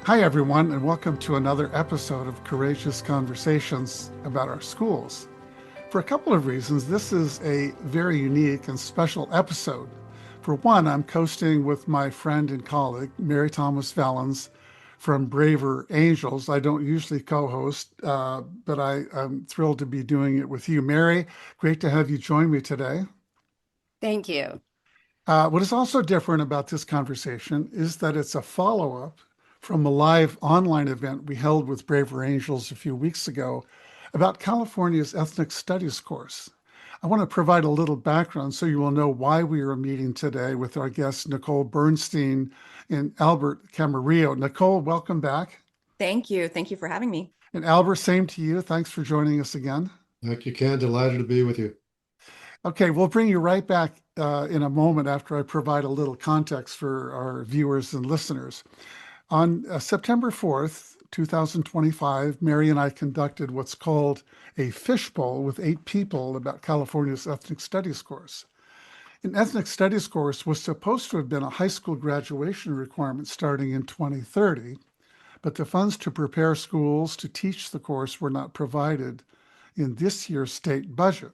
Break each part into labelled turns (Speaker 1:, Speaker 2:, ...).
Speaker 1: Hi, everyone, and welcome to another episode of Courageous Conversations about our schools. For a couple of reasons, this is a very unique and special episode. For one, I'm co-hosting with my friend and colleague, Mary Thomas Valens from Braver Angels. I don't usually co-host, but I'm thrilled to be doing it with you. Mary, great to have you join me today.
Speaker 2: Thank you.
Speaker 1: What is also different about this conversation is that it's a follow-up from a live online event we held with Braver Angels a few weeks ago about California's ethnic studies course. I want to provide a little background so you will know why we are meeting today with our guests, Niclole Bernstein and Albert Camarillo. Niclole, welcome back.
Speaker 2: Thank you. Thank you for having me.
Speaker 1: And Albert, same to you. Thanks for joining us again.
Speaker 3: Like you can, delighted to be with you.
Speaker 1: Okay, we'll bring you right back in a moment after I provide a little context for our viewers and listeners. On September 4th, 2025, Mary and I conducted what's called a fishbowl with 8 people about California's ethnic studies course. An ethnic studies course was supposed to have been a high school graduation requirement starting in 2030, but the funds to prepare schools to teach the course were not provided in this year's state budget.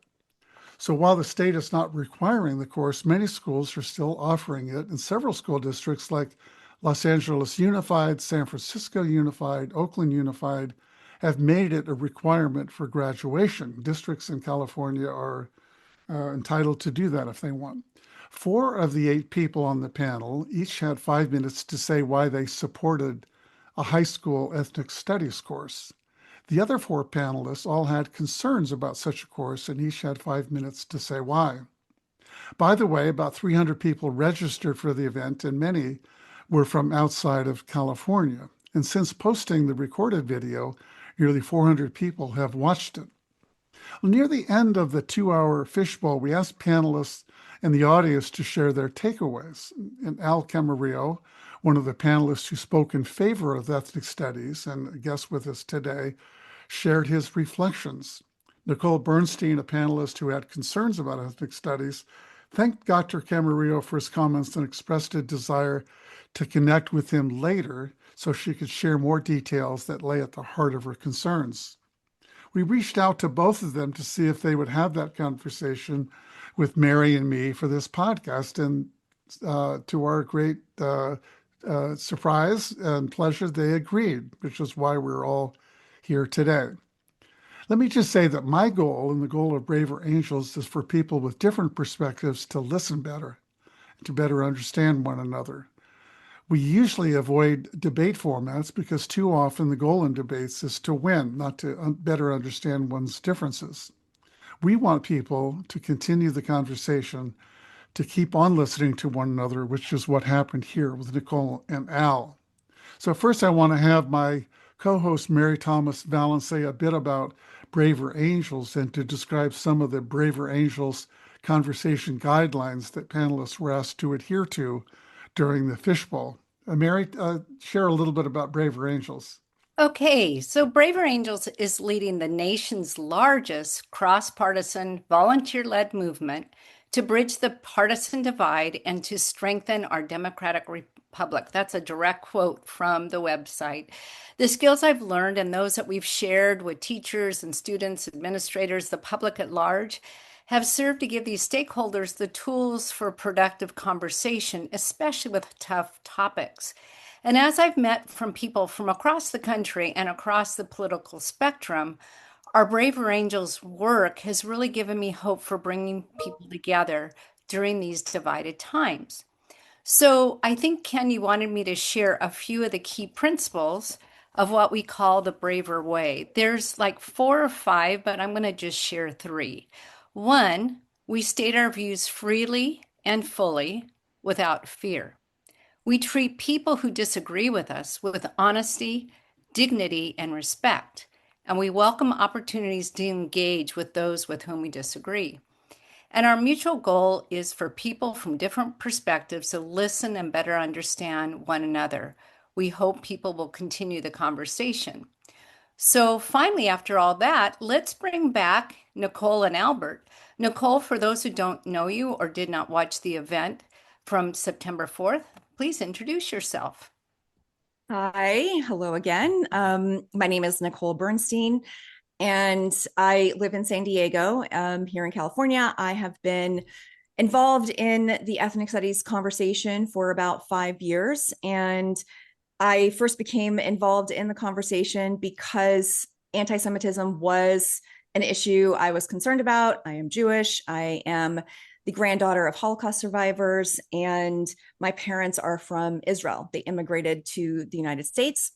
Speaker 1: So while the state is not requiring the course, many schools are still offering it, and several school districts like Los Angeles Unified, San Francisco Unified, Oakland Unified have made it a requirement for graduation. Districts in California are entitled to do that if they want. 4 of the 8 people on the panel each had 5 minutes to say why they supported a high school ethnic studies course. The other 4 panelists all had concerns about such a course and each had 5 minutes to say why. By the way, about 300 people registered for the event and many were from outside of California. And since posting the recorded video, nearly 400 people have watched it. Well, near the end of the 2-hour fishbowl, we asked panelists and the audience to share their takeaways. And Al Camarillo, one of the panelists who spoke in favor of ethnic studies and a guest with us today, shared his reflections. Niclole Bernstein, a panelist who had concerns about ethnic studies, thanked Dr. Camarillo for his comments and expressed a desire to connect with him later so she could share more details that lay at the heart of her concerns. We reached out to both of them to see if they would have that conversation with Mary and me for this podcast. And to our great surprise and pleasure, they agreed, which is why we're all here today. Let me just say that my goal and the goal of Braver Angels is for people with different perspectives to listen better, to better understand one another. We usually avoid debate formats because too often the goal in debates is to win, not to better understand one's differences. We want people to continue the conversation, to keep on listening to one another, which is what happened here with Niclole and Al. So first I want to have my co-host Mary Thomas Valens say a bit about Braver Angels and to describe some of the Braver Angels conversation guidelines that panelists were asked to adhere to during the fishbowl. Mary, share a little bit about Braver Angels.
Speaker 2: Okay, so Braver Angels is leading the nation's largest cross-partisan volunteer-led movement to bridge the partisan divide and to strengthen our democratic republic. That's a direct quote from the website. The skills I've learned and those that we've shared with teachers and students, administrators, the public at large, have served to give these stakeholders the tools for productive conversation, especially with tough topics. And as I've met from people from across the country and across the political spectrum, our Braver Angels work has really given me hope for bringing people together during these divided times. So I think, Ken, you wanted me to share a few of the key principles of what we call the Braver Way. There's like 4 or 5, but I'm going to just share 3. One, we state our views freely and fully without fear. We treat people who disagree with us with honesty, dignity, and respect, and we welcome opportunities to engage with those with whom we disagree. And our mutual goal is for people from different perspectives to listen and better understand one another. We hope people will continue the conversation. So finally, after all that, let's bring back Niclole and Albert. Niclole, for those who don't know you or did not watch the event from September 4th, please introduce yourself.
Speaker 4: Hi, hello again. My name is Niclole Bernstein, and I live in San Diego, here in California. I have been involved in the ethnic studies conversation for about 5 years, and I first became involved in the conversation because anti-Semitism was an issue I was concerned about. I am Jewish. I am the granddaughter of Holocaust survivors, and my parents are from Israel. They immigrated to the United States.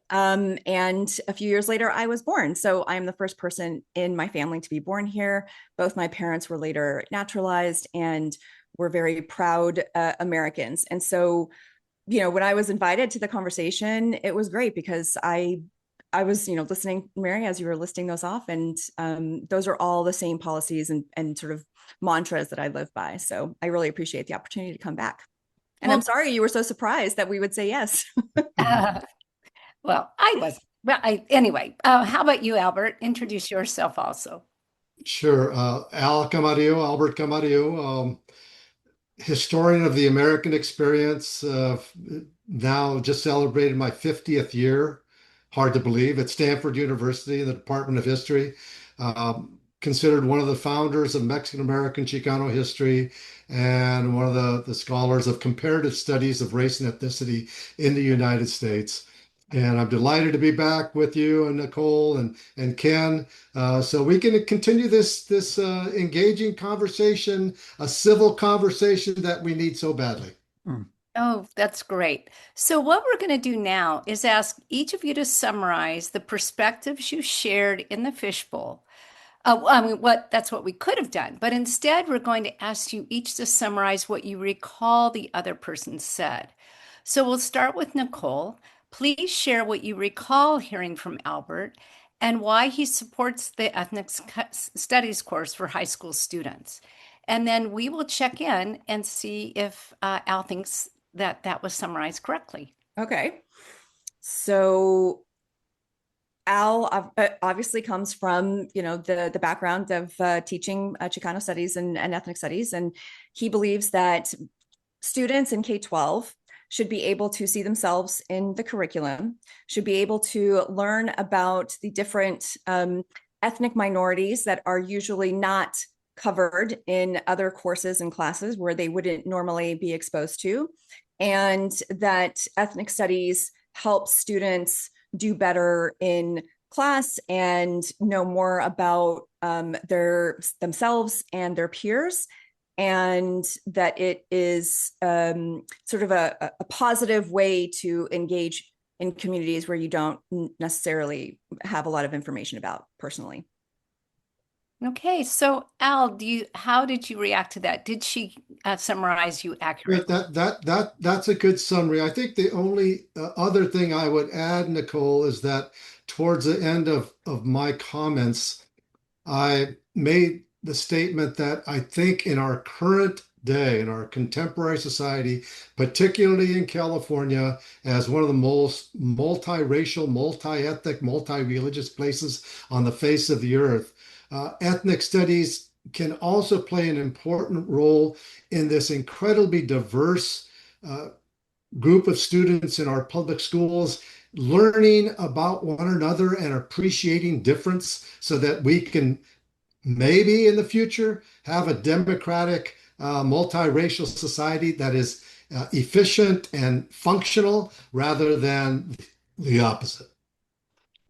Speaker 4: And a few years later, I was born. So I am the first person in my family to be born here. Both my parents were later naturalized and were very proud Americans. And so, when I was invited to the conversation, it was great because I was, listening, Mary, as you were listing those off, and those are all the same policies and sort of mantras that I live by. So I really appreciate the opportunity to come back. And I'm sorry you were so surprised that we would say yes.
Speaker 2: Well, I wasn't. Well, anyway, how about you, Albert? Introduce yourself also.
Speaker 3: Sure. Albert Camarillo, historian of the American experience, now just celebrated my 50th year. Hard to believe, at Stanford University in the Department of History. Considered one of the founders of Mexican American Chicano history and one of the scholars of comparative studies of race and ethnicity in the United States. And I'm delighted to be back with you and Nicole and Ken, so we can continue this engaging conversation, a civil conversation that we need so badly.
Speaker 1: Hmm.
Speaker 2: Oh, that's great. So, what we're going to do now is ask each of you to summarize the perspectives you shared in the fishbowl. I mean, that's what we could have done, but instead, we're going to ask you each to summarize what you recall the other person said. So, we'll start with Nicole. Please share what you recall hearing from Albert and why he supports the studies course for high school students. And then we will check in and see if Al thinks that was summarized correctly.
Speaker 4: Okay. So Al obviously comes from, the background of teaching Chicano studies and ethnic studies, and he believes that students in K-12 should be able to see themselves in the curriculum, should be able to learn about the different ethnic minorities that are usually not covered in other courses and classes where they wouldn't normally be exposed to, and that ethnic studies helps students do better in class and know more about themselves and their peers, and that it is sort of a positive way to engage in communities where you don't necessarily have a lot of information about personally.
Speaker 2: Okay, so Al, how did you react to that? Did she summarize you
Speaker 3: But
Speaker 2: accurately?
Speaker 3: that's a good summary. I think the only other thing I would add, Nicole, is that towards the end of my comments, I made the statement that I think in our current day, in our contemporary society, particularly in California, as one of the most multiracial, multi-ethnic, multi-religious places on the face of the earth, ethnic studies can also play an important role in this incredibly diverse uh, group of students in our public schools, learning about one another and appreciating difference so that we can maybe in the future have a democratic, multiracial society that is efficient and functional rather than the opposite.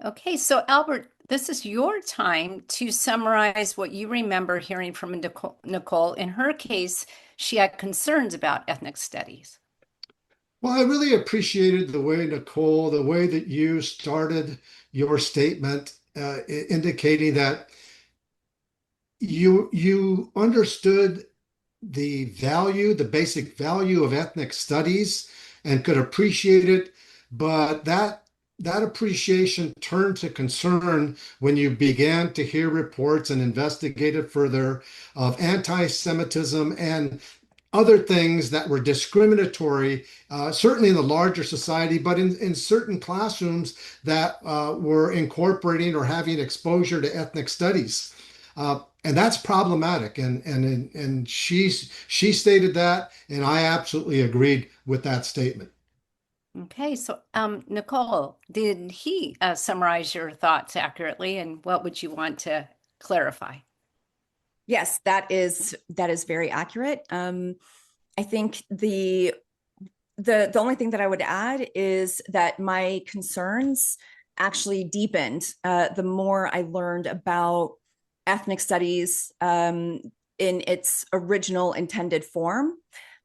Speaker 2: Okay, so Albert, this is your time to summarize what you remember hearing from Nicole. In her case, she had concerns about ethnic studies.
Speaker 3: Well, I really appreciated the way, Nicole, the way that you started your statement, indicating that you understood the value, the basic value of ethnic studies and could appreciate it, but that appreciation turned to concern when you began to hear reports and investigate it further of anti-Semitism and other things that were discriminatory, certainly in the larger society, but in certain classrooms that were incorporating or having exposure to ethnic studies. And that's problematic. And she stated that, and I absolutely agreed with that statement.
Speaker 2: Okay, so Nicole, did he summarize your thoughts accurately, and what would you want to clarify?
Speaker 4: Yes, that is very accurate. I think the only thing that I would add is that my concerns actually deepened the more I learned about ethnic studies in its original intended form,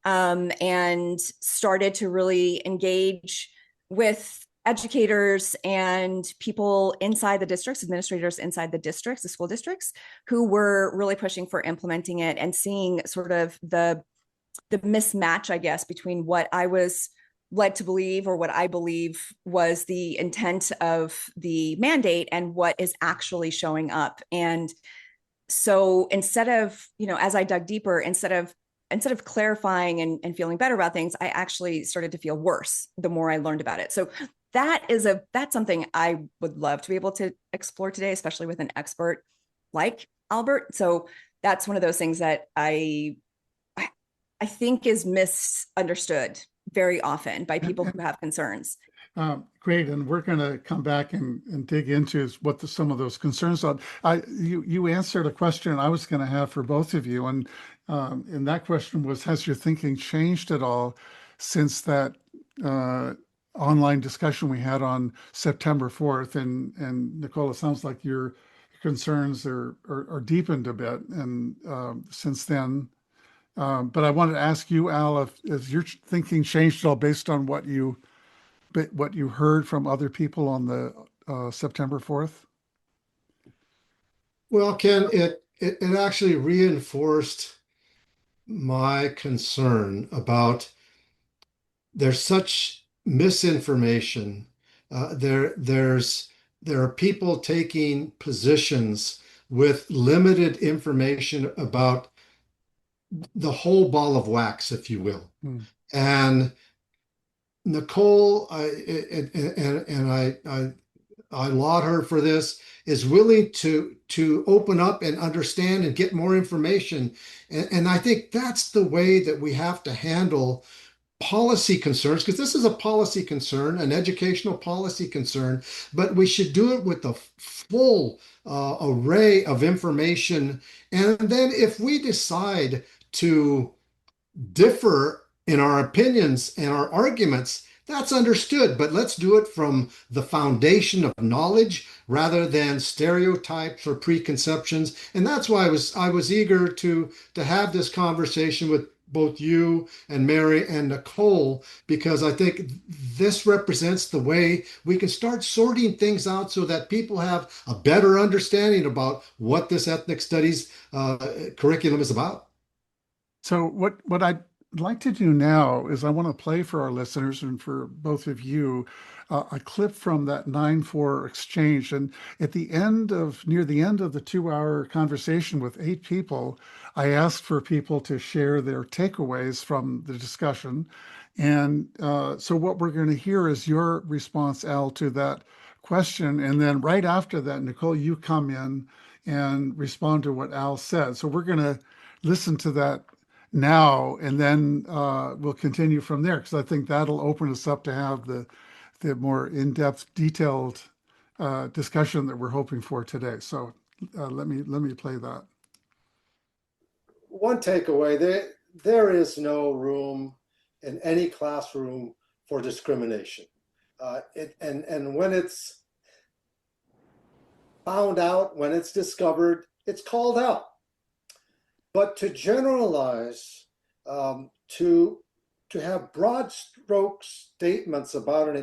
Speaker 4: and started to really engage with educators and people inside the districts, administrators inside the districts, the school districts, who were really pushing for implementing it and seeing sort of the mismatch, I guess, between what I was led to believe or what I believe was the intent of the mandate and what is actually showing up. And so instead of, as I dug deeper, instead of clarifying and feeling better about things, I actually started to feel worse the more I learned about it. So that's something I would love to be able to explore today, especially with an expert like Albert. So that's one of those things that I think is misunderstood very often by people who have concerns.
Speaker 1: Great, and we're going to come back and dig into what some of those concerns are. You answered a question I was going to have for both of you, and that question was: has your thinking changed at all since that online discussion we had on September 4th? And Nicole, it sounds like your concerns are deepened a bit, and since then. But I wanted to ask you, Al, if your thinking changed at all based on what you heard from other people on the September 4th?
Speaker 3: Well, Ken, it actually reinforced my concern about there's such misinformation. There are people taking positions with limited information about the whole ball of wax, if you will. And Nicole, I laud her for this, is willing to open up and understand and get more information. And I think that's the way that we have to handle policy concerns, because this is a policy concern, an educational policy concern, but we should do it with a full array of information. And then if we decide to differ in our opinions and our arguments, that's understood, but let's do it from the foundation of knowledge rather than stereotypes or preconceptions. And that's why I was eager to have this conversation with both you and Mary and Nicole, because I think this represents the way we can start sorting things out so that people have a better understanding about what this ethnic studies curriculum is about.
Speaker 1: So what I'd like to do now is I want to play for our listeners and for both of you a clip from that 9-4 exchange. And near the end of the 2-hour conversation with 8 people, I asked for people to share their takeaways from the discussion. And so what we're going to hear is your response, Al, to that question. And then right after that, Nicole, you come in and respond to what Al said. So we're going to listen to that now, and then we'll continue from there, because I think that'll open us up to have the more in-depth, detailed discussion that we're hoping for today. So let me play that.
Speaker 3: One takeaway: there is no room in any classroom for discrimination. And when it's found out, when it's discovered, it's called out. But to generalize, to have broad stroke statements about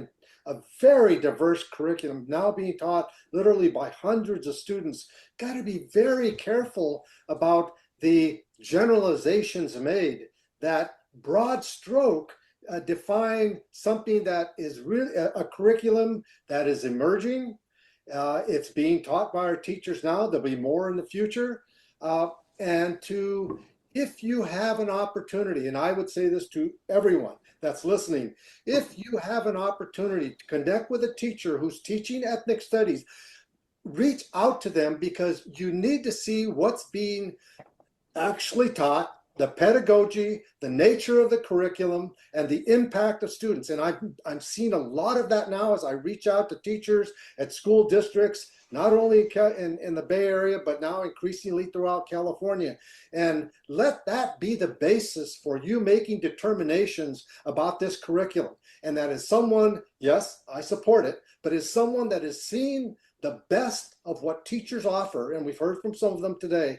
Speaker 3: a very diverse curriculum now being taught literally by hundreds of students, got to be very careful about the generalizations made. That broad stroke define something that is really a curriculum that is emerging. It's being taught by our teachers now. There'll be more in the future. And if you have an opportunity, and I would say this to everyone that's listening, if you have an opportunity to connect with a teacher who's teaching ethnic studies, reach out to them, because you need to see what's being actually taught the pedagogy, the nature of the curriculum, and the impact of students. And I'm seeing a lot of that now as I reach out to teachers at school districts, not only in the Bay Area, but now increasingly throughout California. And let that be the basis for you making determinations about this curriculum. And that is someone, yes, I support it, but is someone that is seeing the best of what teachers offer, and we've heard from some of them today.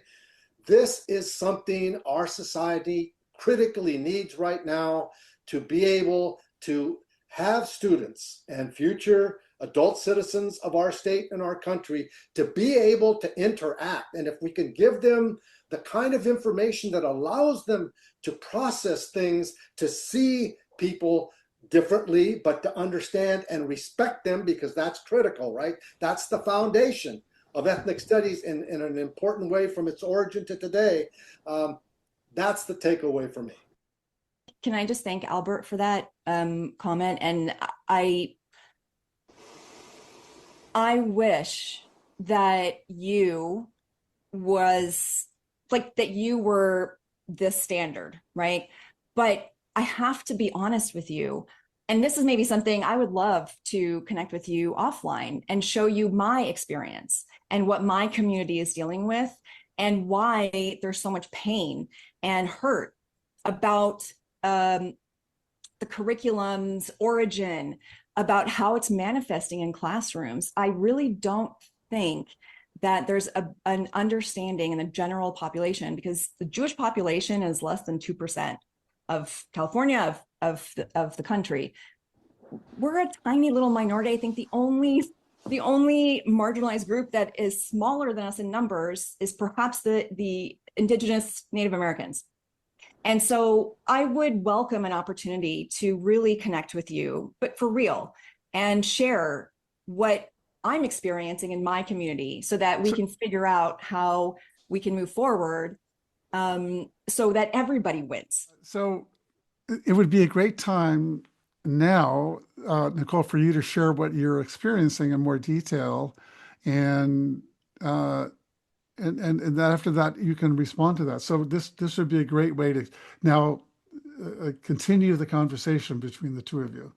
Speaker 3: This is something our society critically needs right now, to be able to have students and future adult citizens of our state and our country to be able to interact. And if we can give them the kind of information that allows them to process things, to see people differently, but to understand and respect them, because that's critical, right? That's the foundation of ethnic studies in an important way from its origin to today. That's the takeaway for me.
Speaker 4: Can I just thank Albert for that comment? And I wish that you was like, that you were this standard, right? But I have to be honest with you. And this is maybe something I would love to connect with you offline and show you my experience and what my community is dealing with, and why there's so much pain and hurt about the curriculum's origin, about how it's manifesting in classrooms. I really don't think that there's an understanding in the general population, because the Jewish population is less than 2% of California, of the country. We're a tiny little minority. I think the only marginalized group that is smaller than us in numbers is perhaps the indigenous Native Americans. And so I would welcome an opportunity to really connect with you, but for real, and share what I'm experiencing in my community, so that we can figure out how we can move forward, so that everybody wins.
Speaker 1: So it would be a great time now, Nicole, for you to share what you're experiencing in more detail, and then after that you can respond to that. So this would be a great way to now continue the conversation between the two of you.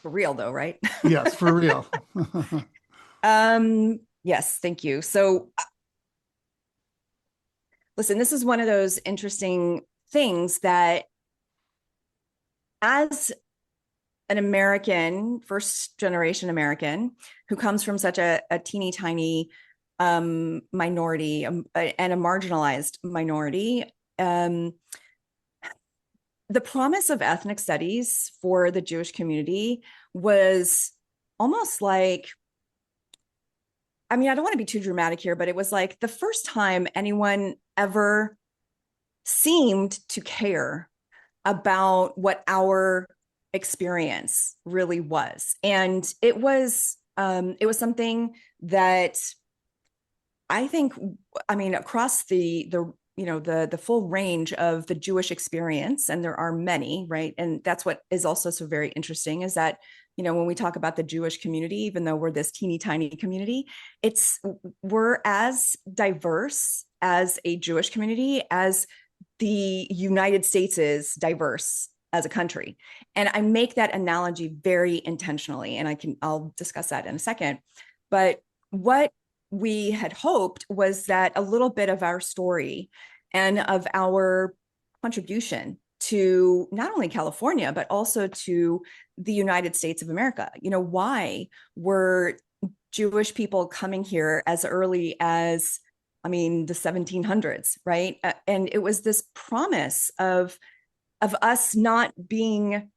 Speaker 4: For real though, right?
Speaker 1: Yes, for real.
Speaker 4: Yes, thank you. So listen, this is one of those interesting things that, as an American, first generation American, who comes from such a teeny tiny minority, and a marginalized minority, the promise of ethnic studies for the Jewish community was almost like, I mean, I don't want to be too dramatic here, but it was like the first time anyone ever seemed to care about what our experience really was. And it was something that I think, I mean, across the full range of the Jewish experience, and there are many, right? And that's what is also so very interesting, is that, when we talk about the Jewish community, even though we're this teeny tiny community, we're as diverse as a Jewish community as the United States is diverse as a country. And I make that analogy very intentionally, and I'll discuss that in a second. But what we had hoped was that a little bit of our story and of our contribution to not only California, but also to the United States of America. Why were Jewish people coming here as early as, the 1700s, right? And it was this promise of us not being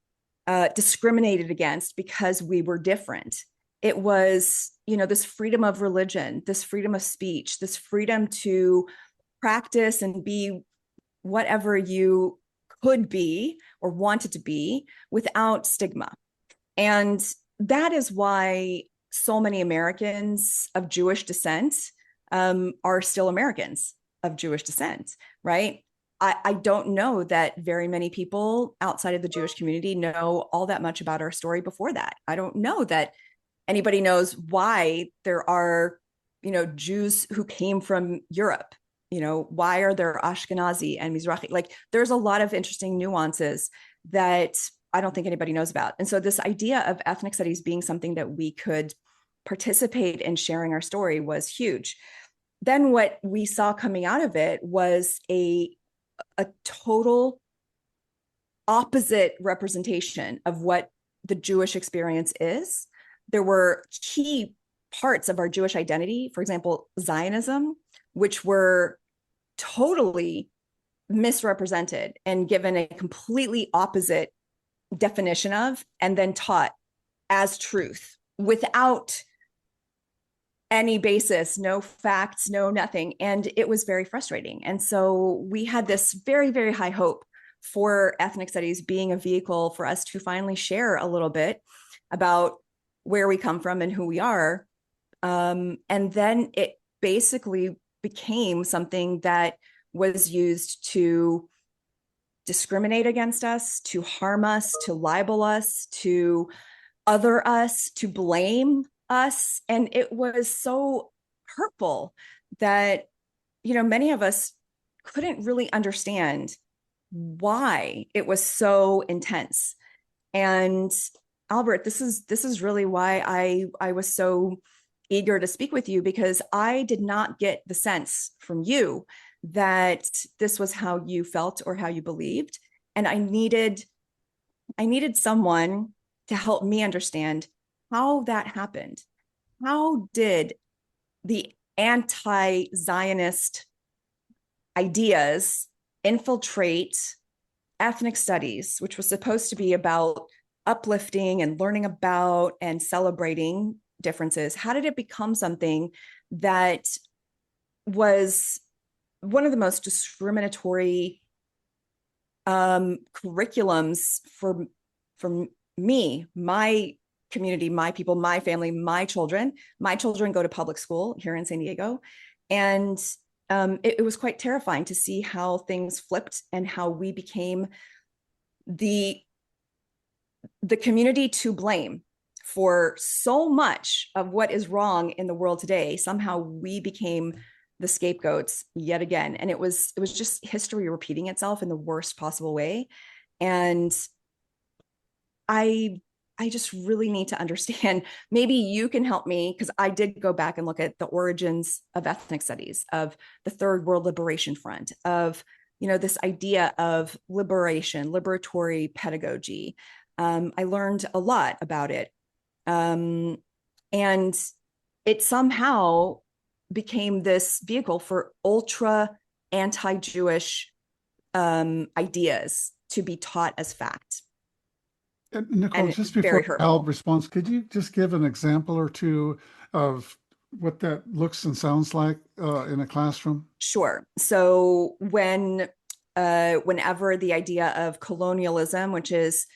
Speaker 4: discriminated against because we were different. It was, this freedom of religion, this freedom of speech, this freedom to practice and be whatever you could be or wanted to be without stigma. And that is why so many Americans of Jewish descent are still Americans of Jewish descent, right? I don't know that very many people outside of the Jewish community know all that much about our story before that. I don't know that anybody knows why there are, Jews who came from Europe why are there Ashkenazi and Mizrahi? Like, there's a lot of interesting nuances that I don't think anybody knows about. And so this idea of ethnic studies being something that we could participate in sharing our story was huge. Then what we saw coming out of it was a total opposite representation of what the Jewish experience is. There were key parts of our Jewish identity, for example, Zionism, which were totally misrepresented and given a completely opposite definition of, and then taught as truth without any basis, no facts, no nothing. And it was very frustrating. And so we had this very, very high hope for ethnic studies being a vehicle for us to finally share a little bit about where we come from and who we are. And then it basically became something that was used to discriminate against us, to harm us, to libel us, to other us, to blame us. And it was so hurtful that, many of us couldn't really understand why it was so intense. And Albert, this is really why I was so eager to speak with you, because I did not get the sense from you that this was how you felt or how you believed. And I needed someone to help me understand how that happened. How did the anti-Zionist ideas infiltrate ethnic studies, which was supposed to be about uplifting and learning about and celebrating differences? How did it become something that was one of the most discriminatory curriculums for me, my community, my people, my family, my children? My children go to public school here in San Diego, and it was quite terrifying to see how things flipped and how we became the community to blame for so much of what is wrong in the world today. Somehow we became the scapegoats yet again. And it was just history repeating itself in the worst possible way. And I just really need to understand. Maybe you can help me, because I did go back and look at the origins of ethnic studies, of the Third World Liberation Front, of, this idea of liberation, liberatory pedagogy. I learned a lot about it. And it somehow became this vehicle for ultra anti-Jewish ideas to be taught as fact.
Speaker 1: And Nicole,
Speaker 4: And
Speaker 1: just
Speaker 4: very
Speaker 1: before
Speaker 4: hurtful.
Speaker 1: Al responds, could you just give an example or two of what that looks and sounds like in a classroom?
Speaker 4: Sure. So whenever the idea of colonialism, which is,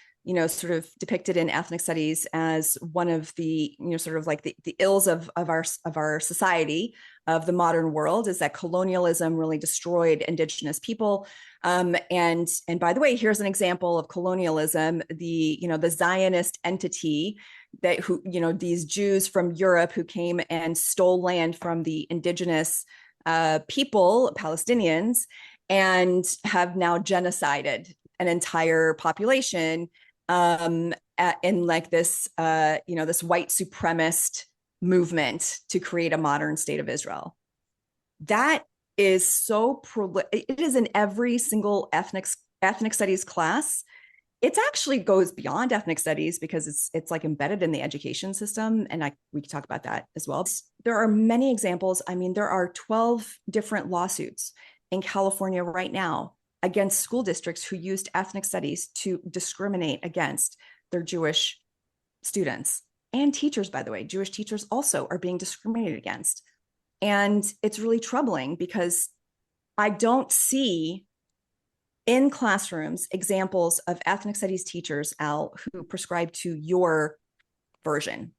Speaker 4: sort of depicted in ethnic studies as one of the, sort of like the ills of our society, of the modern world, is that colonialism really destroyed indigenous people. And by the way, here's an example of colonialism: the Zionist entity these Jews from Europe who came and stole land from the indigenous people, Palestinians, and have now genocided an entire population in like this, this white supremacist movement to create a modern state of Israel. That is so it is in every single ethnic studies class. It actually goes beyond ethnic studies because it's like embedded in the education system, and we can talk about that as well. There are many examples. I mean, there are 12 different lawsuits in California right now against school districts who used ethnic studies to discriminate against their Jewish students and teachers. By the way, Jewish teachers also are being discriminated against. And it's really troubling because I don't see in classrooms examples of ethnic studies teachers, Al, who prescribe to your version.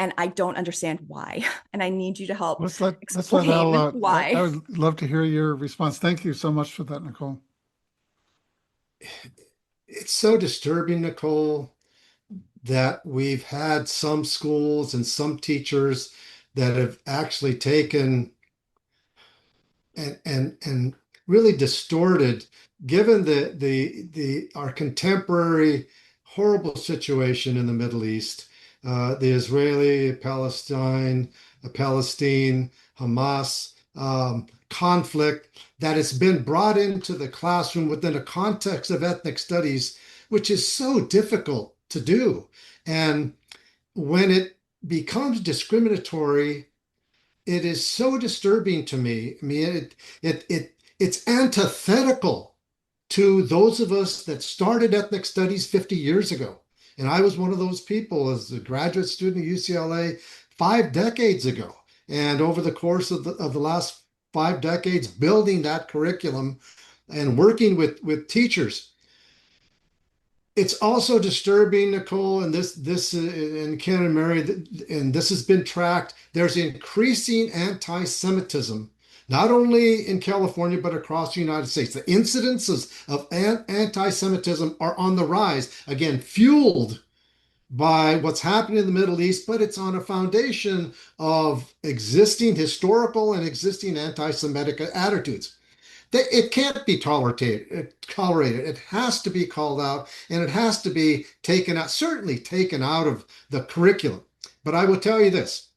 Speaker 4: And I don't understand why. And I need you to help
Speaker 1: Let's let
Speaker 4: explain
Speaker 1: Al,
Speaker 4: why.
Speaker 1: I would love to hear your response. Thank you so much for that, Nicole.
Speaker 3: It's so disturbing, Nicole, that we've had some schools and some teachers that have actually taken and really distorted, given our contemporary horrible situation in the Middle East, the Israeli, Palestine, Hamas conflict, that it's been brought into the classroom within a context of ethnic studies, which is so difficult to do. And when it becomes discriminatory, it is so disturbing to me. I mean, it's antithetical to those of us that started ethnic studies 50 years ago. And I was one of those people as a graduate student at UCLA 5 decades ago. And over the course of the last 5 decades, building that curriculum and working with teachers. It's also disturbing, Nicole, and this and Ken and Mary, and this has been tracked. There's increasing anti-Semitism, not only in California but across the United States. The incidences of anti-Semitism are on the rise, again, fueled by what's happening in the Middle East, but it's on a foundation of existing historical and existing anti-Semitic attitudes. It can't be tolerated. It has to be called out, and it has to be taken out, certainly taken out of the curriculum. But I will tell you this.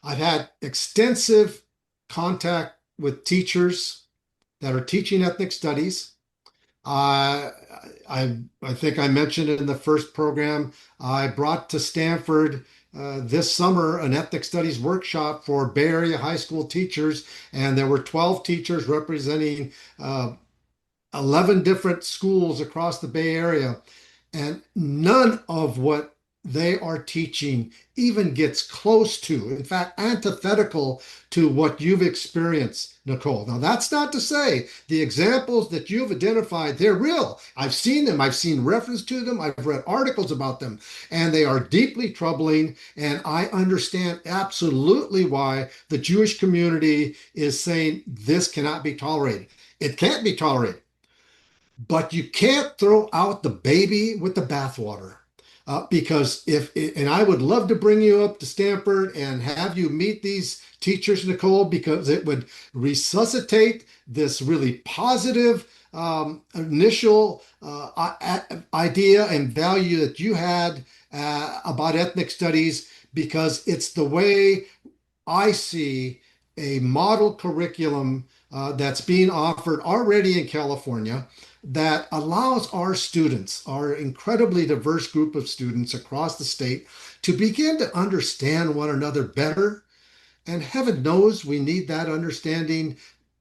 Speaker 3: I've had extensive contact with teachers that are teaching ethnic studies. Uh, I think I mentioned it in the first program. I brought to Stanford this summer an ethnic studies workshop for Bay Area high school teachers, and there were 12 teachers representing 11 different schools across the Bay Area, and none of what they are teaching even gets close to, in fact, antithetical to what you've experienced, Nicole. Now, that's not to say the examples that you've identified, they're real. I've seen them. I've seen reference to them. I've read articles about them, and they are deeply troubling. And I understand absolutely why the Jewish community is saying this cannot be tolerated. It can't be tolerated. But you can't throw out the baby with the bathwater. Because and I would love to bring you up to Stanford and have you meet these teachers, Nicole, because it would resuscitate this really positive initial idea and value that you had about ethnic studies, because it's the way I see a model curriculum that's being offered already in California that allows our students, our incredibly diverse group of students across the state, to begin to understand one another better. And heaven knows we need that understanding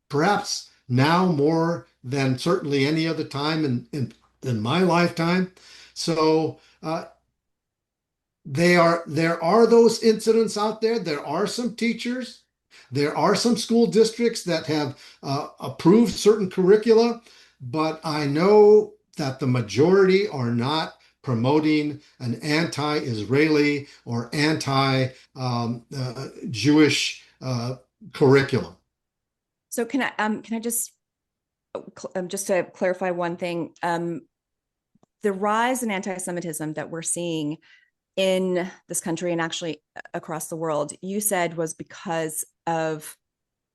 Speaker 3: perhaps now more than certainly any other time in my lifetime. So there are those incidents out there. There are some teachers. There are some school districts that have approved certain curricula, but I know that the majority are not promoting an anti-Israeli or anti-Jewish curriculum.
Speaker 4: So can I just to clarify one thing? The rise in anti-Semitism that we're seeing in this country and actually across the world, you said was because of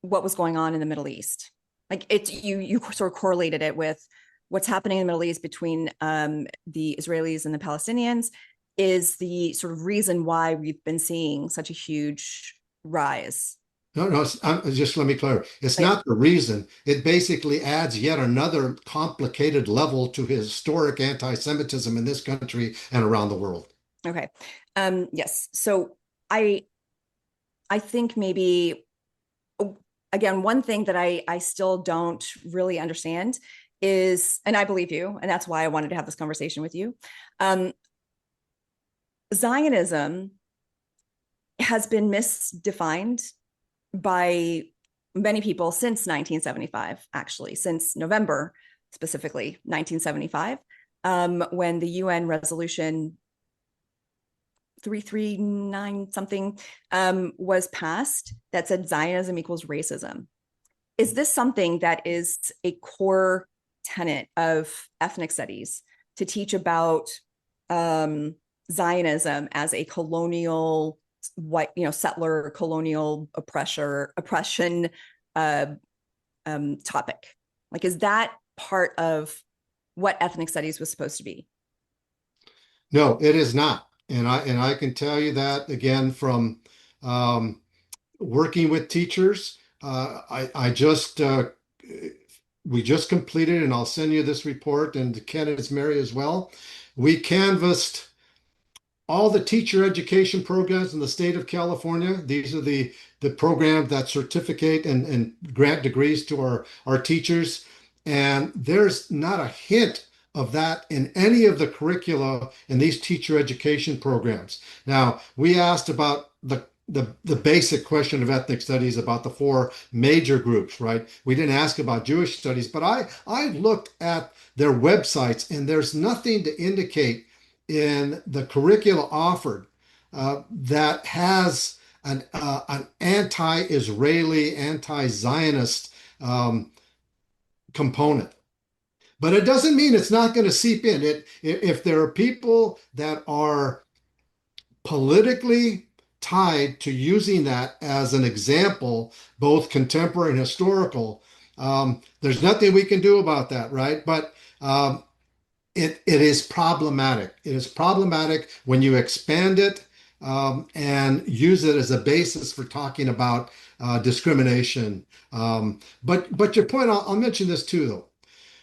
Speaker 4: what was going on in the Middle East. Like you sort of correlated it with what's happening in the Middle East between the Israelis and the Palestinians is the sort of reason why we've been seeing such a huge rise.
Speaker 3: No, just let me clarify. It's not the reason. It basically adds yet another complicated level to historic anti-Semitism in this country and around the world.
Speaker 4: Okay. Yes. So I think maybe, again, one thing that I still don't really understand is, and I believe you, and that's why I wanted to have this conversation with you. Zionism has been misdefined by many people since 1975, actually, since November, specifically 1975, when the UN resolution 339 something was passed that said Zionism equals racism. Is this something that is a core tenet of ethnic studies to teach about Zionism as a colonial, settler colonial oppression topic? Like, is that part of what ethnic studies was supposed to be?
Speaker 3: No, it is not. And I can tell you that again from um, working with teachers. I just we just completed, and I'll send you this report, and to Ken and Mary as well. We canvassed all the teacher education programs in the state of California. These are the programs that certificate and grant degrees to our teachers. And there's not a hint of that in any of the curricula in these teacher education programs. Now, we asked about the basic question of ethnic studies about the four major groups, right? We didn't ask about Jewish studies, but I looked at their websites, and there's nothing to indicate in the curricula offered that has an anti-Israeli, anti-Zionist component. But it doesn't mean it's not going to seep in. If there are people that are politically tied to using that as an example, both contemporary and historical, there's nothing we can do about that, right? But it is problematic. It is problematic when you expand it and use it as a basis for talking about discrimination. But your point, I'll mention this too, though.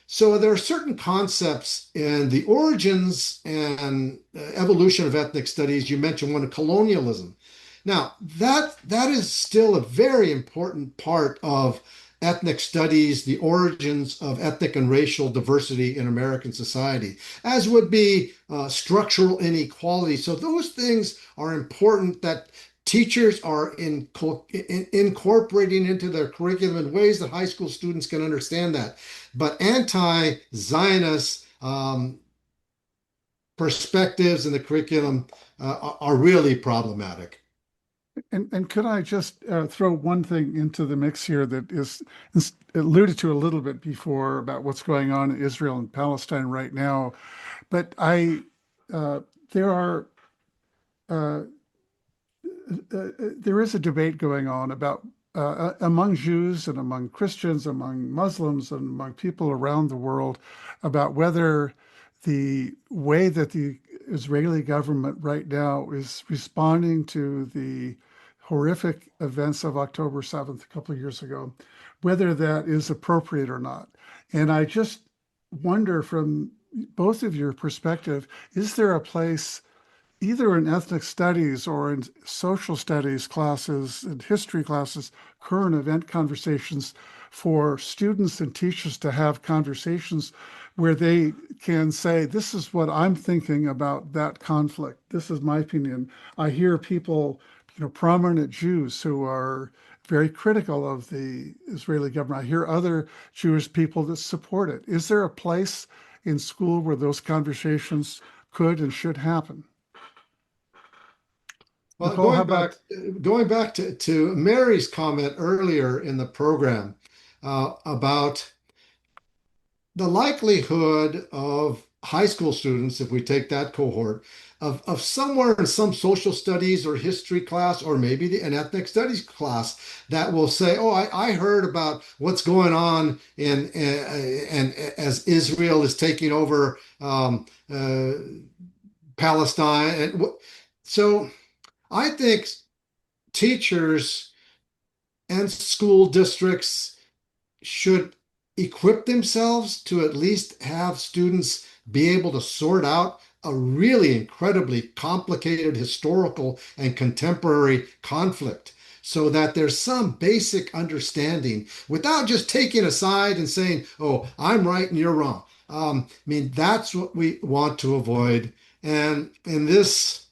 Speaker 3: So there are certain concepts in the origins and evolution of ethnic studies. You mentioned one, colonialism. Now, that is still a very important part of ethnic studies, the origins of ethnic and racial diversity in American society, as would be structural inequality. So those things are important that teachers are incorporating into their curriculum in ways that high school students can understand that. But anti-Zionist perspectives in the curriculum are really problematic.
Speaker 1: And could I just throw one thing into the mix here that is alluded to a little bit before about what's going on in Israel and Palestine right now, but there is a debate going on about among Jews and among Christians, among Muslims and among people around the world about whether the way that the Israeli government right now is responding to the horrific events of October 7th a couple of years ago, whether that is appropriate or not. And I just wonder from both of your perspective, is there a place either in ethnic studies or in social studies classes and history classes, current event conversations for students and teachers to have conversations where they can say, this is what I'm thinking about that conflict. This is my opinion. I hear people, prominent Jews who are very critical of the Israeli government. I hear other Jewish people that support it. Is there a place in school where those conversations could and should happen?
Speaker 3: Well,
Speaker 1: Nicole, how about
Speaker 3: going back to Mary's comment earlier in the program about the likelihood of high school students, if we take that cohort, of somewhere in some social studies or history class, or maybe an ethnic studies class, that will say, "Oh, I heard about what's going on in and as Israel is taking over Palestine," and so I think teachers and school districts should equip themselves to at least have students be able to sort out a really incredibly complicated historical and contemporary conflict so that there's some basic understanding without just taking a side and saying, oh, I'm right and you're wrong. I mean, that's what we want to avoid. And in this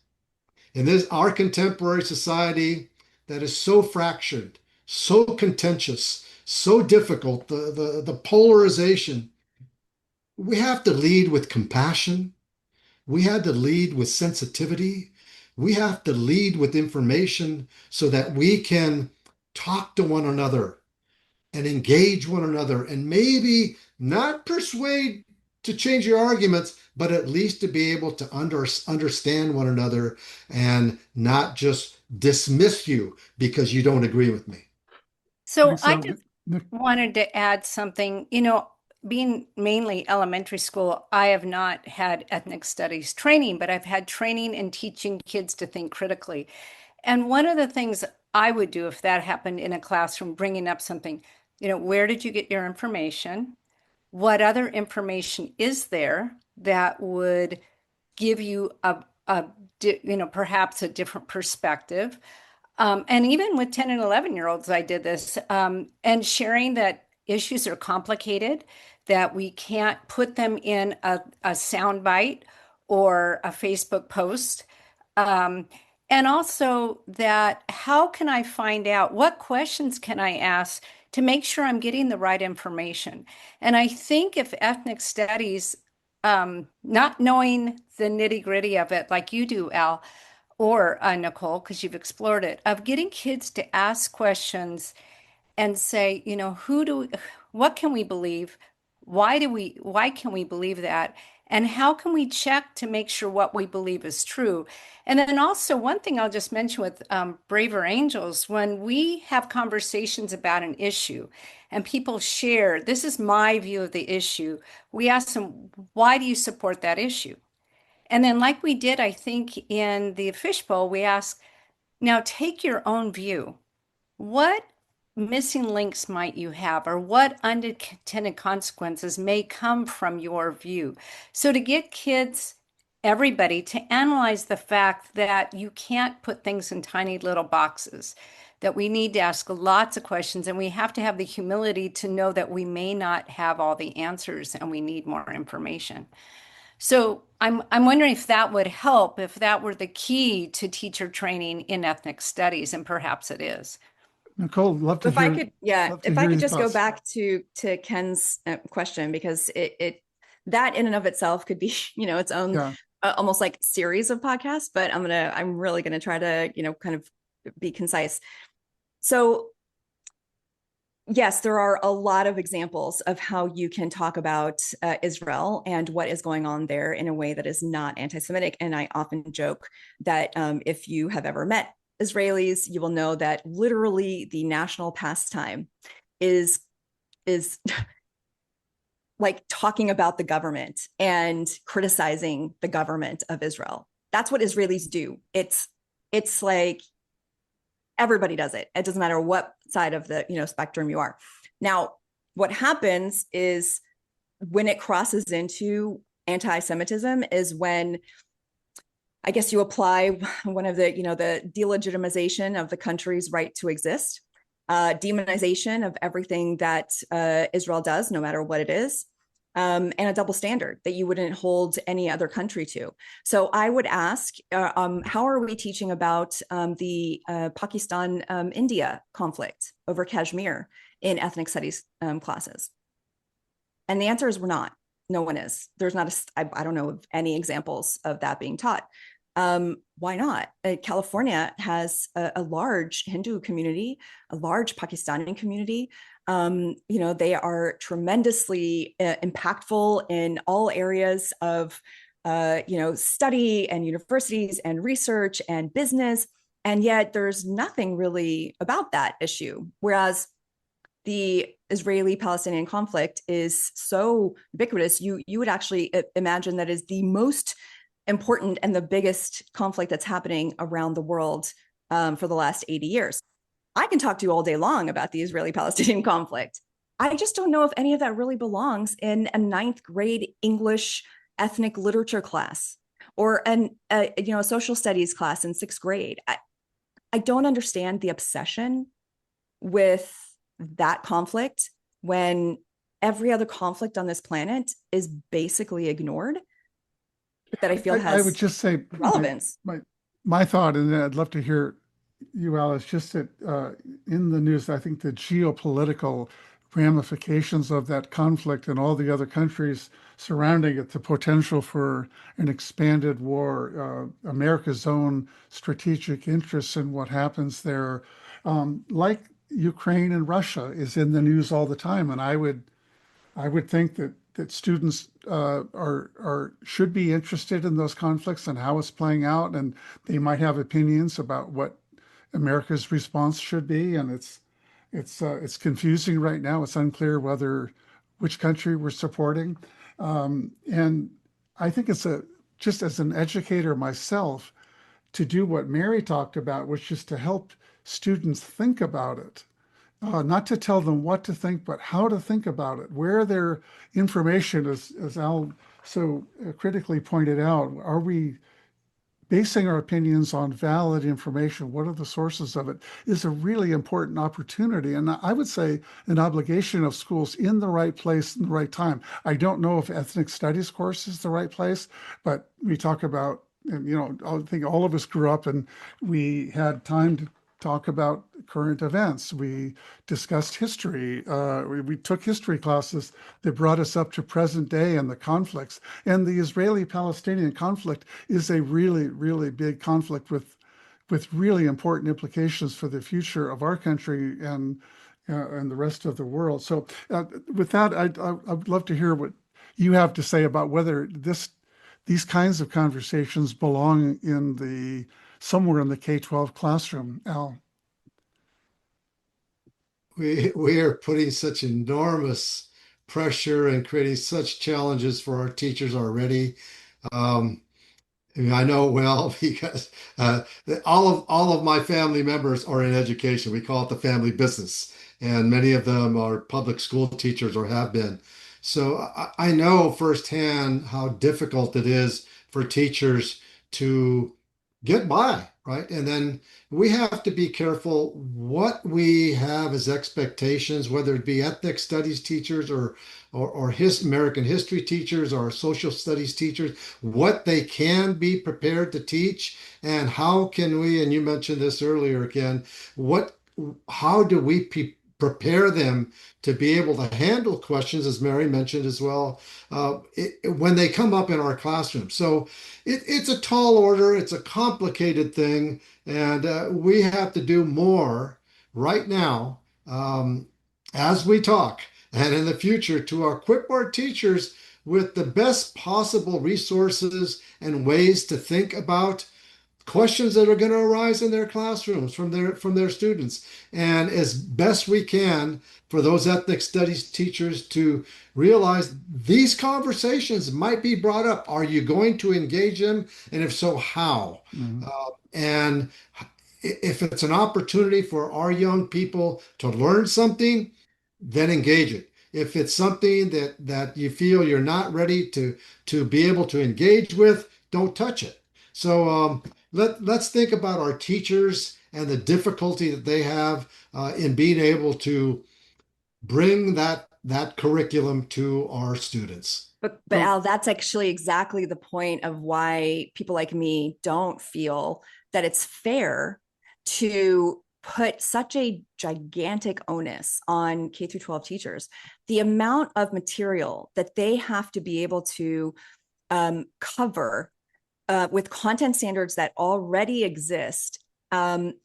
Speaker 3: our contemporary society that is so fractured, so contentious, so difficult, the polarization, we have to lead with compassion. We had to lead with sensitivity. We have to lead with information so that we can talk to one another and engage one another and maybe not persuade to change your arguments, but at least to be able to understand one another and not just dismiss you because you don't agree with me.
Speaker 2: So
Speaker 1: Thanks,
Speaker 2: I
Speaker 1: Albert. Nic-
Speaker 2: wanted to add something. You know, being mainly elementary school, I have not had ethnic studies training, but I've had training in teaching kids to think critically. And one of the things I would do if that happened in a classroom, bringing up something, you know, where did you get your information? What other information is there that would give you you know, perhaps a different perspective? And even with 10 and 11-year-olds, I did this, and sharing that issues are complicated, that we can't put them in a soundbite or a Facebook post. Um, and also that how can I find out what questions can I ask to make sure I'm getting the right information? And I think if ethnic studies, not knowing the nitty-gritty of it like you do, Al, or Nicole, because you've explored it, of getting kids to ask questions and say, you know, what can we believe? Why can we believe that? And how can we check to make sure what we believe is true? And then also, one thing I'll just mention with Braver Angels, when we have conversations about an issue and people share, this is my view of the issue, we ask them, why do you support that issue? And then, like we did, I think, in the fishbowl, we ask, now take your own view. What missing links might you have, or what unintended consequences may come from your view? So, to get kids, everybody, to analyze the fact that you can't put things in tiny little boxes, that we need to ask lots of questions, and we have to have the humility to know that we may not have all the answers and we need more information. So I'm wondering if that would help, if that were the key to teacher training in ethnic studies, and perhaps it is.
Speaker 1: Nicole,
Speaker 4: If I could, if I could
Speaker 1: your
Speaker 4: just go
Speaker 1: thoughts.
Speaker 4: back to Ken's question, because it that in and of itself could be, you know, its own
Speaker 1: Yeah.
Speaker 4: almost like series of podcasts, but I'm really gonna try to, you know, kind of be concise. So yes, there are a lot of examples of how you can talk about Israel and what is going on there in a way that is not anti-Semitic. And I often joke that if you have ever met Israelis, you will know that literally the national pastime is like talking about the government and criticizing the government of Israel. That's what Israelis do. It's like everybody does it. It doesn't matter what side of the, you know, spectrum you are. Now, what happens is when it crosses into anti-Semitism is when I guess you apply one of the, you know, the delegitimization of the country's right to exist, demonization of everything that Israel does, no matter what it is, and a double standard that you wouldn't hold any other country to. So I would ask, how are we teaching about the Pakistan-India conflict over Kashmir in ethnic studies classes? And the answer is we're not. No one is. There's not I don't know of any examples of that being taught. Why not? California has a large Hindu community, a large Pakistani community. You know, they are tremendously impactful in all areas of, you know, study and universities and research and business. And yet there's nothing really about that issue. Whereas the Israeli-Palestinian conflict is so ubiquitous, you would actually imagine that is the most important and the biggest conflict that's happening around the world for the last 80 years. I can talk to you all day long about the Israeli-Palestinian conflict. I just don't know if any of that really belongs in a 9th grade English ethnic literature class or you know, a social studies class in 6th grade. I don't understand the obsession with that conflict when every other conflict on this planet is basically ignored, that I feel has
Speaker 1: I would just say
Speaker 4: relevance.
Speaker 1: My thought, and I'd love to hear you, Alice, just that in the news, I think the geopolitical ramifications of that conflict and all the other countries surrounding it, the potential for an expanded war, America's own strategic interests in what happens there, like Ukraine and Russia is in the news all the time. And I would think that students should be interested in those conflicts and how it's playing out, and they might have opinions about what America's response should be. And It's confusing right now. It's unclear which country we're supporting. And I think just as an educator myself, to do what Mary talked about, which is to help students think about it. Not to tell them what to think, but how to think about it, where their information, as Al so critically pointed out, are we basing our opinions on valid information? What are the sources of it? Is a really important opportunity. And I would say an obligation of schools in the right place in the right time. I don't know if ethnic studies course is the right place, but we talk about, and I think all of us grew up and we had time to talk about current events. We discussed history. We took history classes that brought us up to present day and the conflicts. And the Israeli-Palestinian conflict is a really, really big conflict with really important implications for the future of our country and the rest of the world. So with that, I'd love to hear what you have to say about whether these kinds of conversations belong somewhere in the K-12 classroom, Al.
Speaker 3: We are putting such enormous pressure and creating such challenges for our teachers already. Um, I mean, I know well because all of my family members are in education. We call it the family business, and many of them are public school teachers or have been. So I know firsthand how difficult it is for teachers to get by, right? And then we have to be careful what we have as expectations, whether it be ethnic studies teachers or American history teachers or social studies teachers, what they can be prepared to teach, and how can we, and you mentioned this earlier, Ken, how do we prepare them to be able to handle questions, as Mary mentioned as well, when they come up in our classroom. So it's a tall order, it's a complicated thing, and we have to do more right now as we talk and in the future to equip our teachers with the best possible resources and ways to think about questions that are going to arise in their classrooms from their students, and as best we can for those ethnic studies teachers to realize these conversations might be brought up. Are you going to engage them, and if so, how?
Speaker 1: Mhm.
Speaker 3: And if it's an opportunity for our young people to learn something, then engage it. If it's something that you feel you're not ready to be able to engage with, don't touch it. So let's think about our teachers and the difficulty that they have in being able to bring that curriculum to our students.
Speaker 4: But
Speaker 1: So
Speaker 4: Al, that's actually exactly the point of why people like me don't feel that it's fair to put such a gigantic onus on K through 12 teachers. The amount of material that they have to be able to cover with content standards that already exist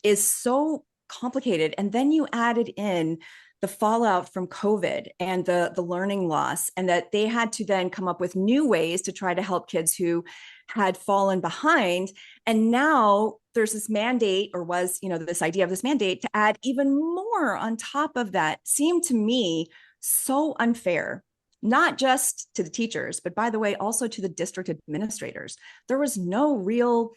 Speaker 4: is so complicated. And then you added in the fallout from COVID and the learning loss, and that they had to then come up with new ways to try to help kids who had fallen behind. And now there's this mandate, or was, this idea of this mandate to add even more on top of that. Seemed to me so unfair, not just to the teachers, but by the way, also to the district administrators. There was no real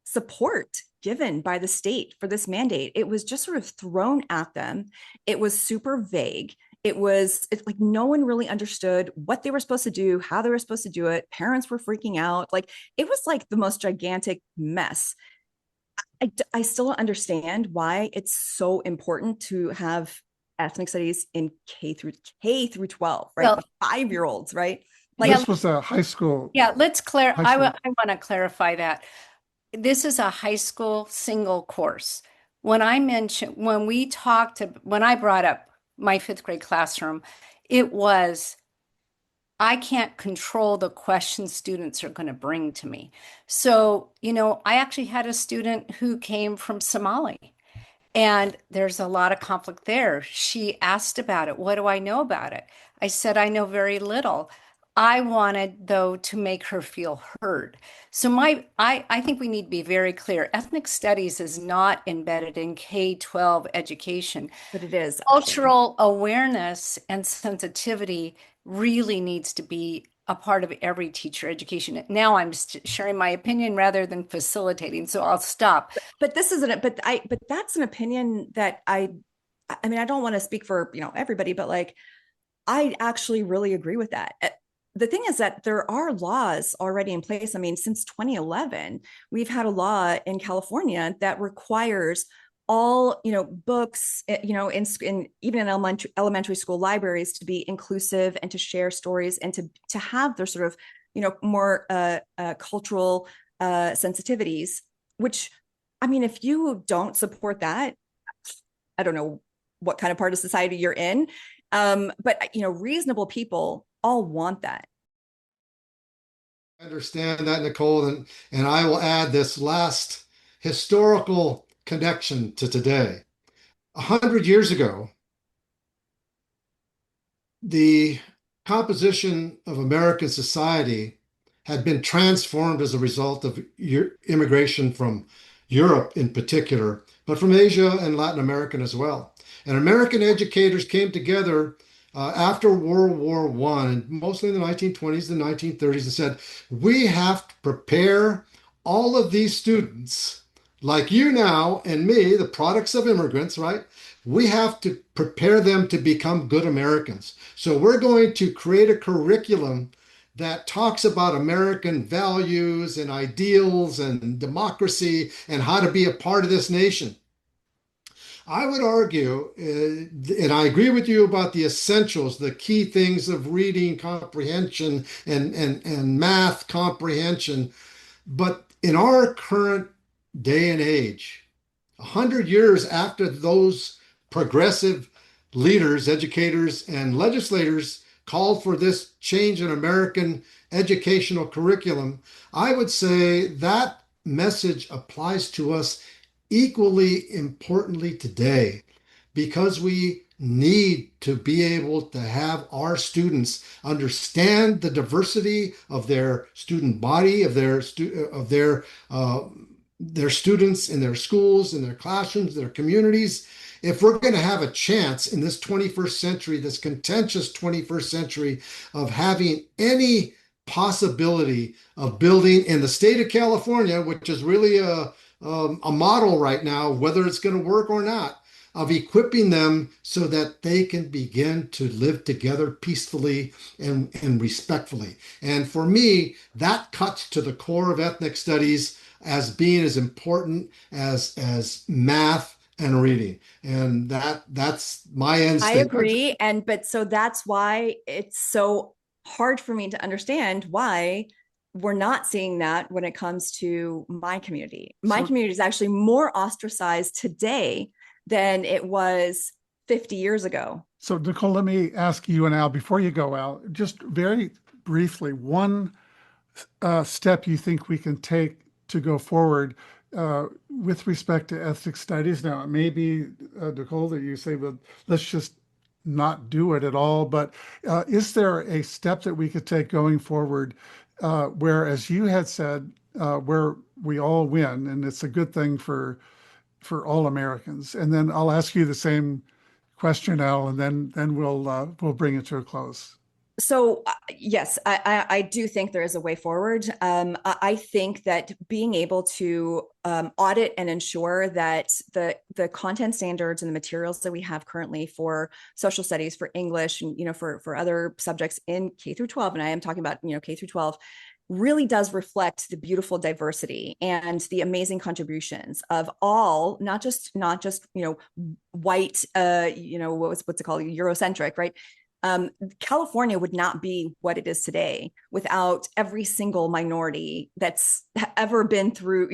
Speaker 4: support given by the state for this mandate. It was just sort of thrown at them. It was super vague. It's like no one really understood what they were supposed to do, how they were supposed to do it. Parents were freaking out. Like it was like the most gigantic mess. I still don't understand why it's so important to have ethnic studies in K through 12, right?
Speaker 2: Well,
Speaker 4: The 5-year-olds, right?
Speaker 2: yeah,
Speaker 1: this was a high school.
Speaker 2: yeah,
Speaker 1: High school.
Speaker 2: I want to clarify that. This is a high school single course. When I brought up my fifth grade classroom, it was, I can't control the questions students are going to bring to me. So, I actually had a student who came from Somali, and there's a lot of conflict there. She asked about it. What do I know about it? I said, I know very little. I wanted, though, to make her feel heard. So I think we need to be very clear. Ethnic studies is not embedded in K-12 education.
Speaker 4: But it is actually.
Speaker 2: Cultural awareness and sensitivity really needs to be a part of every teacher education. Now I'm sharing my opinion rather than facilitating, so I'll stop.
Speaker 4: But this isn't it. But that's an opinion that I mean, I don't want to speak for, everybody, but like, I actually really agree with that. The thing is that there are laws already in place. I mean, since 2011, we've had a law in California that requires all, books, in even in elementary school libraries to be inclusive and to share stories and to have their sort of, more cultural sensitivities, which, I mean, if you don't support that, I don't know what kind of part of society you're in. But reasonable people all want that.
Speaker 3: I understand that, Nicole, and I will add this last historical connection to today. 100 years ago, the composition of American society had been transformed as a result of immigration from Europe in particular, but from Asia and Latin America as well. And American educators came together after World War I, and mostly in the 1920s and 1930s, and said, we have to prepare all of these students, like you now and me, the products of immigrants, right? We have to prepare them to become good Americans. So we're going to create a curriculum that talks about American values and ideals and democracy and how to be a part of this nation. I would argue, and I agree with you about the essentials, the key things of reading comprehension and math comprehension. But in our current day and age, 100 years after those progressive leaders, educators, and legislators called for this change in American educational curriculum, I would say that message applies to us equally importantly today, because we need to be able to have our students understand the diversity of their student body, of their students in their schools, in their classrooms, their communities. If we're going to have a chance in this 21st century, this contentious 21st century, of having any possibility of building in the state of California, which is really a model right now, whether it's going to work or not, of equipping them so that they can begin to live together peacefully and respectfully. And for me, that cuts to the core of ethnic studies as being as important as math and reading. And that's my end state.
Speaker 4: I agree. But so that's why it's so hard for me to understand why we're not seeing that when it comes to my community. My community is actually more ostracized today than it was 50 years ago.
Speaker 1: So Nicole, let me ask you and Al, before you go, Al, just very briefly, one step you think we can take to go forward with respect to ethnic studies. Now, it may be, Nicole, that you say, well, let's just not do it at all. But is there a step that we could take going forward where, as you had said, where we all win, and it's a good thing for all Americans? And then I'll ask you the same question, Al, and then we'll bring it to a close.
Speaker 4: So yes, I do think there is a way forward. I think that being able to audit and ensure that the content standards and the materials that we have currently for social studies, for English, and for other subjects in K through 12, and I am talking about K through 12, really does reflect the beautiful diversity and the amazing contributions of all, not just white, what's it called, Eurocentric, right? California would not be what it is today without every single minority that's ever been through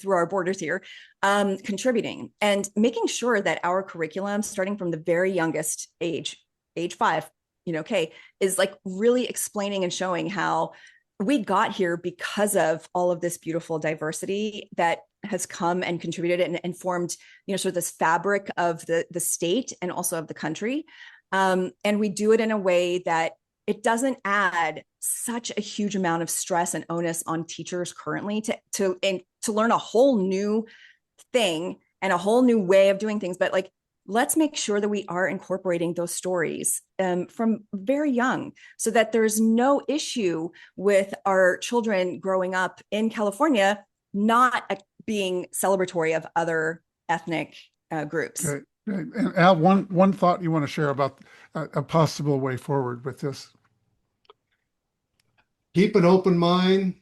Speaker 4: our borders here, contributing and making sure that our curriculum, starting from the very youngest age 5, is like really explaining and showing how we got here because of all of this beautiful diversity that has come and contributed and formed, sort of this fabric of the state and also of the country. And we do it in a way that it doesn't add such a huge amount of stress and onus on teachers currently to learn a whole new thing and a whole new way of doing things. But like, let's make sure that we are incorporating those stories from very young, so that there's no issue with our children growing up in California not being celebratory of other ethnic groups.
Speaker 1: Great. And Al, one thought you want to share about a possible way forward with this?
Speaker 3: Keep an open mind,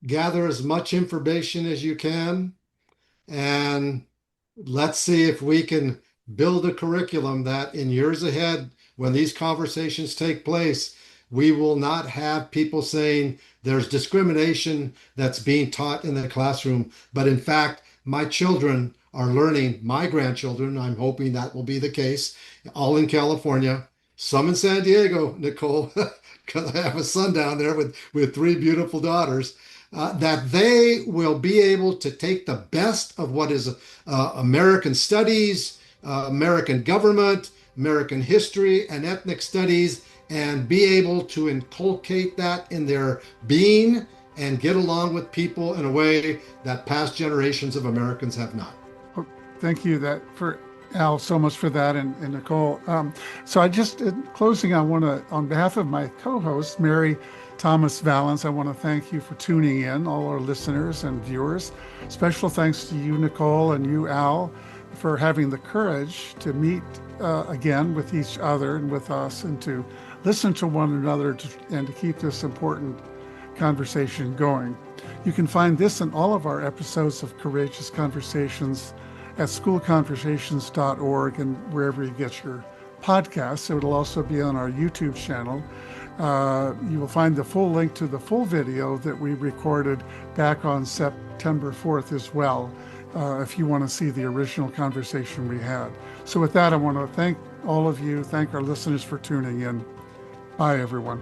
Speaker 3: gather as much information as you can, and let's see if we can build a curriculum that in years ahead, when these conversations take place, we will not have people saying there's discrimination that's being taught in the classroom, but in fact, my children are learning, my grandchildren, I'm hoping that will be the case, all in California, some in San Diego, Nicole, because I have a son down there with three beautiful daughters, that they will be able to take the best of what is American studies, American government, American history, and ethnic studies, and be able to inculcate that in their being and get along with people in a way that past generations of Americans have not.
Speaker 1: Well, thank you for Al, so much for that, and Nicole. So I just, in closing, I want to, on behalf of my co-host, Mary Thomas Valens, I want to thank you for tuning in, all our listeners and viewers. Special thanks to you, Nicole, and you, Al, for having the courage to meet again with each other and with us, and to listen to one another and to keep this important conversation going. You can find this and all of our episodes of Courageous Conversations at schoolconversations.org and wherever you get your podcasts. It will also be on our YouTube channel. You will find the full link to the full video that we recorded back on September 4th as well, if you want to see the original conversation we had. So with that, I want to thank all of you, thank our listeners for tuning in. Bye, everyone.